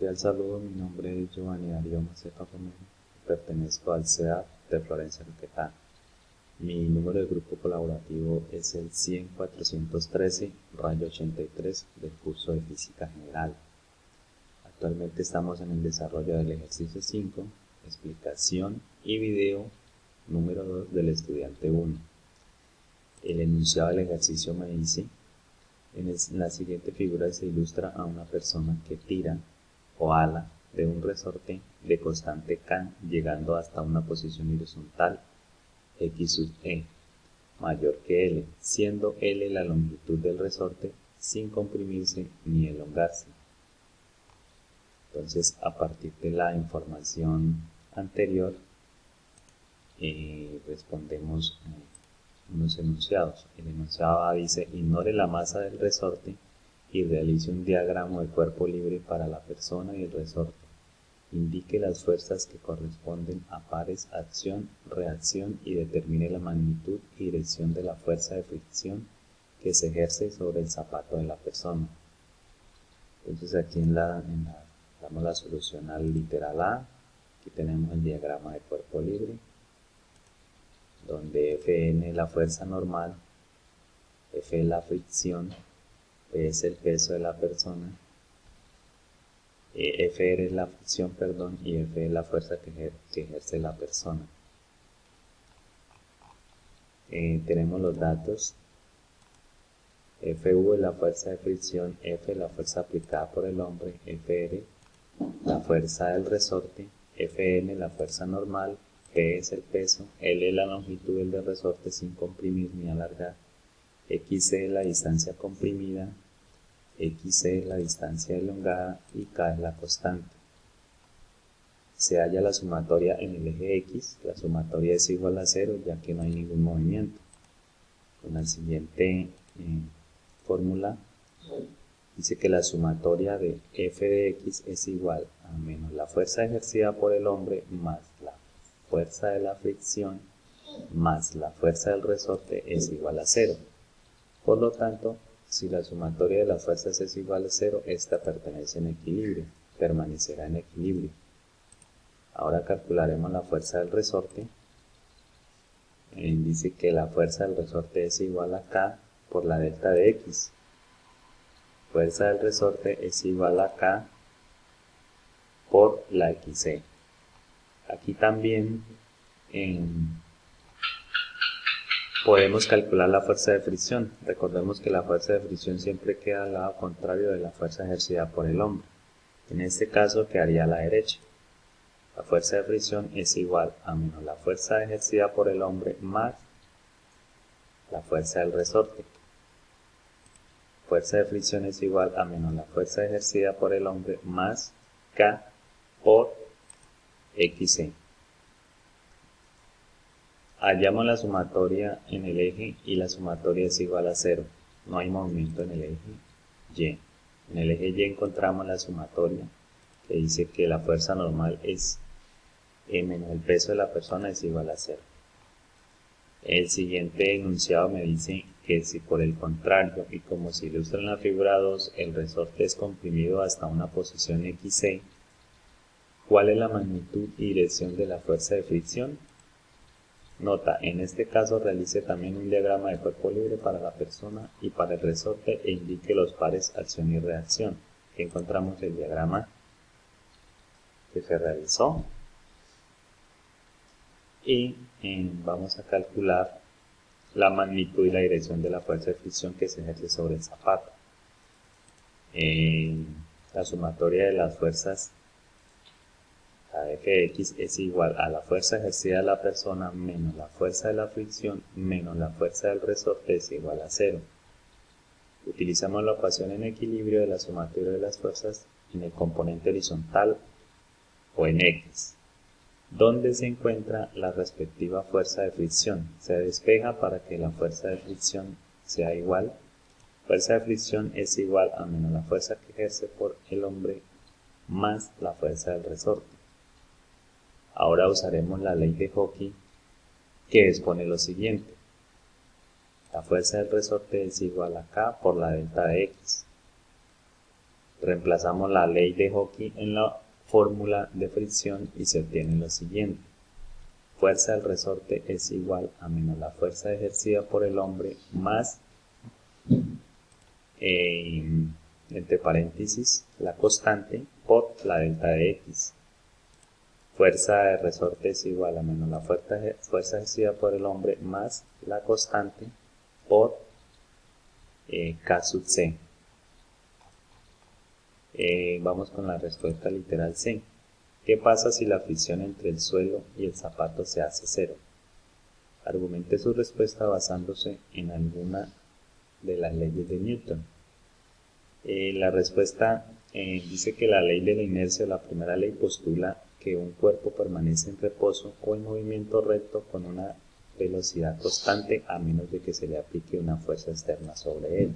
cordial saludo, mi nombre es Giovanni Darío Macepa Romero, pertenezco al CEAP de Florencia, Caquetá. Mi número de grupo colaborativo es el 100-413-83 del curso de Física General. Actualmente estamos en el desarrollo del ejercicio 5, explicación y video número 2 del estudiante 1. El enunciado del ejercicio me dice: en la siguiente figura se ilustra a una persona que tira o ala de un resorte de constante K llegando hasta una posición horizontal X sub E mayor que L, siendo L la longitud del resorte sin comprimirse ni elongarse. Entonces, a partir de la información anterior, respondemos unos enunciados. El enunciado A dice: ignore la masa del resorte y realice un diagrama de cuerpo libre para la persona y el resorte. Indique las fuerzas que corresponden a pares acción-reacción y determine la magnitud y dirección de la fuerza de fricción que se ejerce sobre el zapato de la persona. Entonces aquí damos la solución al literal A. Aquí tenemos el diagrama de cuerpo libre, donde Fn es la fuerza normal, F es la fricción, P es el peso de la persona, Fr es la fricción, y F es la fuerza que ejerce la persona. Tenemos los datos. Fu es la fuerza de fricción, F la fuerza aplicada por el hombre, Fr la fuerza del resorte, Fn la fuerza normal, P es el peso, L es la longitud del resorte sin comprimir ni alargar, X es la distancia comprimida, X es la distancia elongada y K es la constante. Se halla la sumatoria en el eje X, la sumatoria es igual a 0 ya que no hay ningún movimiento. Con la siguiente fórmula dice que la sumatoria de f de x es igual a menos la fuerza ejercida por el hombre más la fuerza de la fricción más la fuerza del resorte es igual a 0. Por lo tanto, si la sumatoria de las fuerzas es igual a 0, esta permanece en equilibrio. Ahora calcularemos la fuerza del resorte. Dice que la fuerza del resorte es igual a K por la delta de X. Fuerza del resorte es igual a K por la XC. Aquí también podemos calcular la fuerza de fricción. Recordemos que la fuerza de fricción siempre queda al lado contrario de la fuerza ejercida por el hombre. En este caso quedaría a la derecha. La fuerza de fricción es igual a menos la fuerza ejercida por el hombre más la fuerza del resorte. Fuerza de fricción es igual a menos la fuerza ejercida por el hombre más K por XC. Hallamos la sumatoria en el eje y la sumatoria es igual a 0. No hay movimiento en el eje Y. En el eje Y encontramos la sumatoria que dice que la fuerza normal es menos el peso de la persona es igual a 0. El siguiente enunciado me dice que si por el contrario, y como se ilustra en la figura 2, el resorte es comprimido hasta una posición XC, ¿cuál es la magnitud y dirección de la fuerza de fricción? Nota, en este caso realice también un diagrama de cuerpo libre para la persona y para el resorte e indique los pares acción y reacción. Aquí encontramos el diagrama que se realizó. Y vamos a calcular la magnitud y la dirección de la fuerza de fricción que se ejerce sobre el zapato. La sumatoria de las fuerzas a Fx es igual a la fuerza ejercida de la persona menos la fuerza de la fricción menos la fuerza del resorte es igual a 0. Utilizamos la ecuación en equilibrio de la sumatoria de las fuerzas en el componente horizontal o en X, donde se encuentra la respectiva fuerza de fricción. Se despeja para que la fuerza de fricción sea igual. Fuerza de fricción es igual a menos la fuerza que ejerce por el hombre más la fuerza del resorte. Ahora usaremos la ley de Hooke que expone lo siguiente. La fuerza del resorte es igual a K por la delta de X. Reemplazamos la ley de Hooke en la fórmula de fricción y se obtiene lo siguiente. Fuerza del resorte es igual a menos la fuerza ejercida por el hombre más, entre paréntesis, la constante por la delta de X. Fuerza de resorte es igual a menos la fuerza ejercida por el hombre más la constante por K sub C. Vamos con la respuesta literal C. ¿Qué pasa si la fricción entre el suelo y el zapato se hace cero? Argumente su respuesta basándose en alguna de las leyes de Newton. La respuesta dice que la ley de la inercia, la primera ley, postula que un cuerpo permanece en reposo o en movimiento recto con una velocidad constante a menos de que se le aplique una fuerza externa sobre él.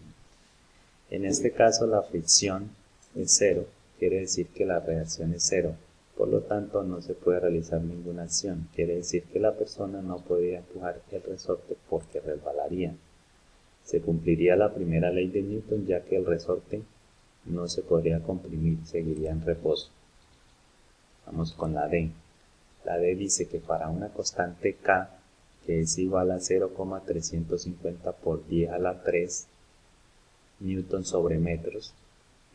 En este caso la fricción es cero, quiere decir que la reacción es cero, por lo tanto no se puede realizar ninguna acción, quiere decir que la persona no podría empujar el resorte porque resbalaría. Se cumpliría la primera ley de Newton ya que el resorte no se podría comprimir, seguiría en reposo. Vamos con la D. La D dice que para una constante K, que es igual a 0,350 por 10 a la 3 Newton sobre metros,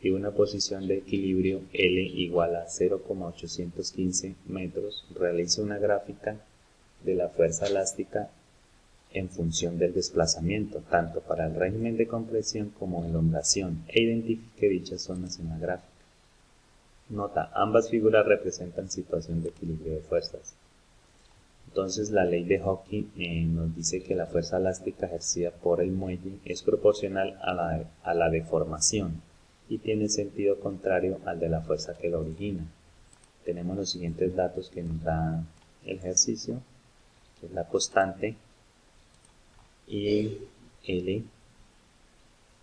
y una posición de equilibrio L igual a 0,815 metros, realice una gráfica de la fuerza elástica en función del desplazamiento, tanto para el régimen de compresión como elongación, e identifique dichas zonas en la gráfica. Nota, ambas figuras representan situación de equilibrio de fuerzas. Entonces la ley de Hooke nos dice que la fuerza elástica ejercida por el muelle es proporcional a la deformación y tiene sentido contrario al de la fuerza que lo origina. Tenemos los siguientes datos que nos da el ejercicio, que es la constante, y L,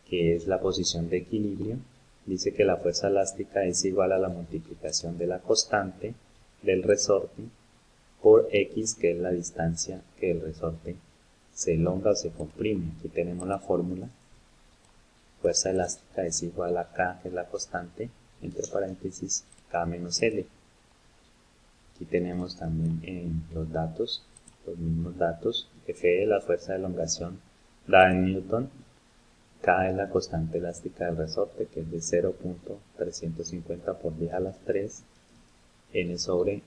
que es la posición de equilibrio. Dice que la fuerza elástica es igual a la multiplicación de la constante del resorte por X, que es la distancia que el resorte se elonga o se comprime. Aquí tenemos la fórmula. Fuerza elástica es igual a K, que es la constante, entre paréntesis, K menos L. Aquí tenemos también los datos, los mismos datos. F, la fuerza de elongación dada en Newton. K es la constante elástica del resorte, que es de 0.350 por 10 a la 3, N sobre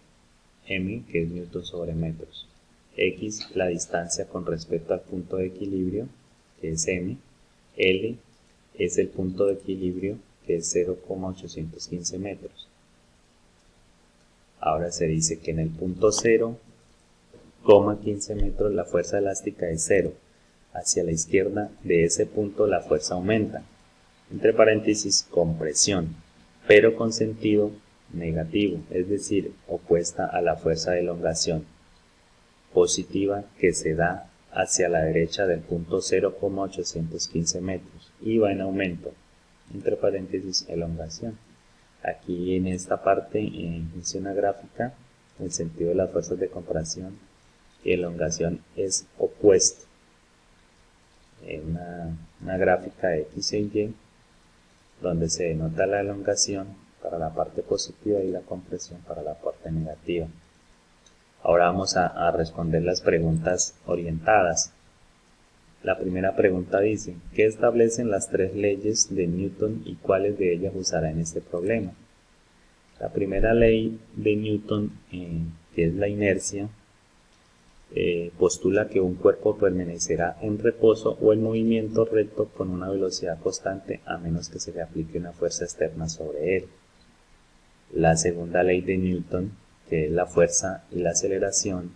M, que es Newton sobre metros. X, la distancia con respecto al punto de equilibrio, que es M. L es el punto de equilibrio, que es 0,815 metros. Ahora se dice que en el punto 0,15 metros la fuerza elástica es 0. Hacia la izquierda de ese punto la fuerza aumenta, entre paréntesis, compresión, pero con sentido negativo, es decir, opuesta a la fuerza de elongación positiva que se da hacia la derecha del punto 0,815 metros y va en aumento, entre paréntesis, elongación. Aquí en esta parte hice una gráfica, el sentido de las fuerzas de compresión y elongación es opuesto. Una gráfica de X y Y, donde se denota la elongación para la parte positiva y la compresión para la parte negativa. Ahora vamos a responder las preguntas orientadas. La primera pregunta dice, ¿qué establecen las tres leyes de Newton y cuáles de ellas usará en este problema? La primera ley de Newton, que es la inercia, postula que un cuerpo permanecerá en reposo o en movimiento recto con una velocidad constante a menos que se le aplique una fuerza externa sobre él. La segunda ley de Newton, que es la fuerza y la aceleración,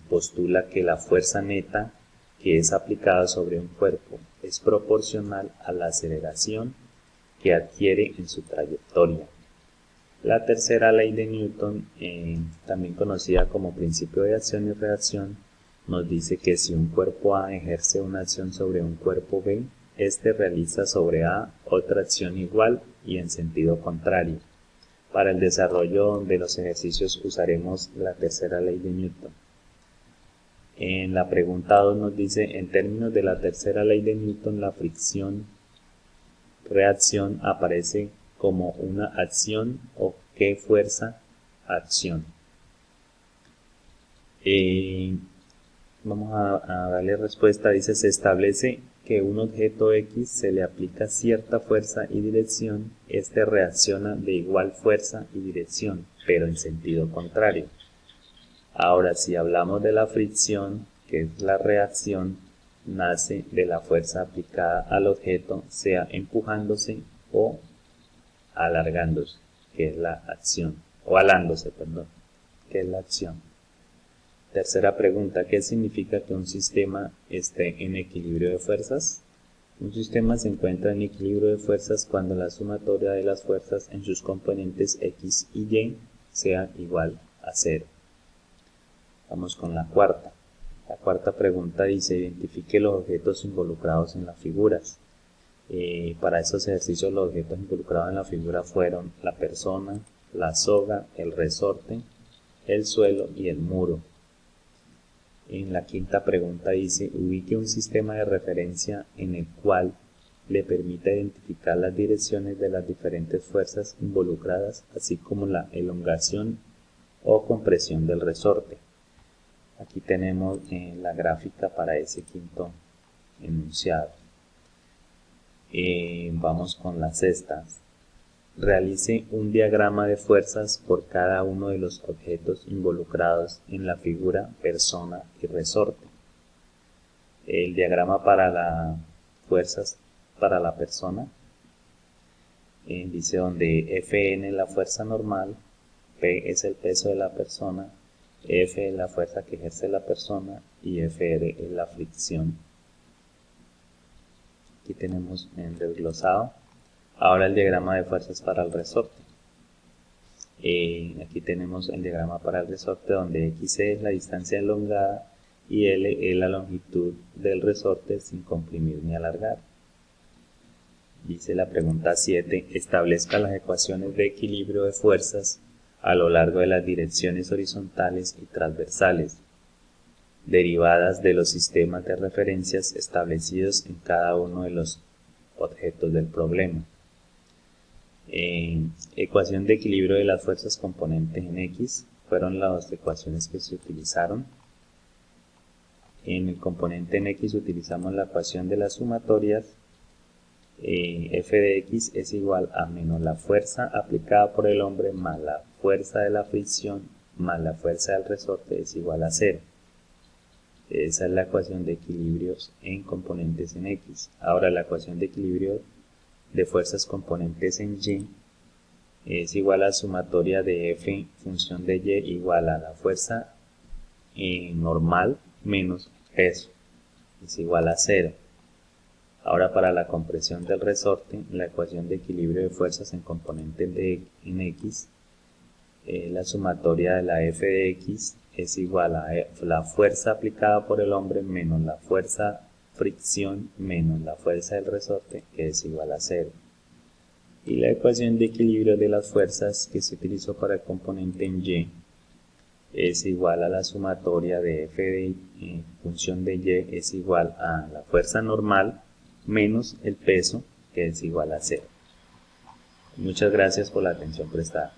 postula que la fuerza neta que es aplicada sobre un cuerpo es proporcional a la aceleración que adquiere en su trayectoria. La tercera ley de Newton, también conocida como principio de acción y reacción, nos dice que si un cuerpo A ejerce una acción sobre un cuerpo B, éste realiza sobre A otra acción igual y en sentido contrario. Para el desarrollo de los ejercicios usaremos la tercera ley de Newton. En la pregunta 2 nos dice, en términos de la tercera ley de Newton, la fricción reacción aparece como una acción o qué fuerza acción. Vamos a darle respuesta. Dice, se establece que un objeto X se le aplica cierta fuerza y dirección, este reacciona de igual fuerza y dirección, pero en sentido contrario. Ahora, si hablamos de la fricción, que es la reacción, nace de la fuerza aplicada al objeto, sea empujándose o alargándose, que es la acción, o alándose, perdón, que es la acción. Tercera pregunta, ¿qué significa que un sistema esté en equilibrio de fuerzas? Un sistema se encuentra en equilibrio de fuerzas cuando la sumatoria de las fuerzas en sus componentes X y Y sea igual a 0. Vamos con la cuarta. La cuarta pregunta dice, identifique los objetos involucrados en las figuras. Para esos ejercicios los objetos involucrados en la figura fueron la persona, la soga, el resorte, el suelo y el muro. En la quinta pregunta dice, ubique un sistema de referencia en el cual le permita identificar las direcciones de las diferentes fuerzas involucradas, así como la elongación o compresión del resorte. Aquí tenemos la gráfica para ese quinto enunciado. Vamos con las sextas. Realice un diagrama de fuerzas por cada uno de los objetos involucrados en la figura persona y resorte. El diagrama para las fuerzas para la persona dice donde Fn es la fuerza normal, P es el peso de la persona, F es la fuerza que ejerce la persona y Fr es la fricción. Aquí tenemos el desglosado. Ahora el diagrama de fuerzas para el resorte. Aquí tenemos el diagrama para el resorte donde X es la distancia elongada y L es la longitud del resorte sin comprimir ni alargar. Dice la pregunta 7, establezca las ecuaciones de equilibrio de fuerzas a lo largo de las direcciones horizontales y transversales, derivadas de los sistemas de referencias establecidos en cada uno de los objetos del problema. Ecuación de equilibrio de las fuerzas componentes en X fueron las ecuaciones que se utilizaron. En el componente en X utilizamos la ecuación de las sumatorias. F de X es igual a menos la fuerza aplicada por el hombre más la fuerza de la fricción más la fuerza del resorte es igual a 0. Esa es la ecuación de equilibrios en componentes en X. Ahora la ecuación de equilibrio de fuerzas componentes en Y es igual a sumatoria de F función de Y igual a la fuerza normal menos peso, es igual a 0. Ahora para la compresión del resorte, la ecuación de equilibrio de fuerzas en componentes en X, la sumatoria de la F de X es igual a la fuerza aplicada por el hombre menos la fuerza fricción menos la fuerza del resorte, que es igual a 0. Y la ecuación de equilibrio de las fuerzas que se utilizó para el componente en Y es igual a la sumatoria de F de función de Y es igual a la fuerza normal menos el peso, que es igual a 0. Muchas gracias por la atención prestada.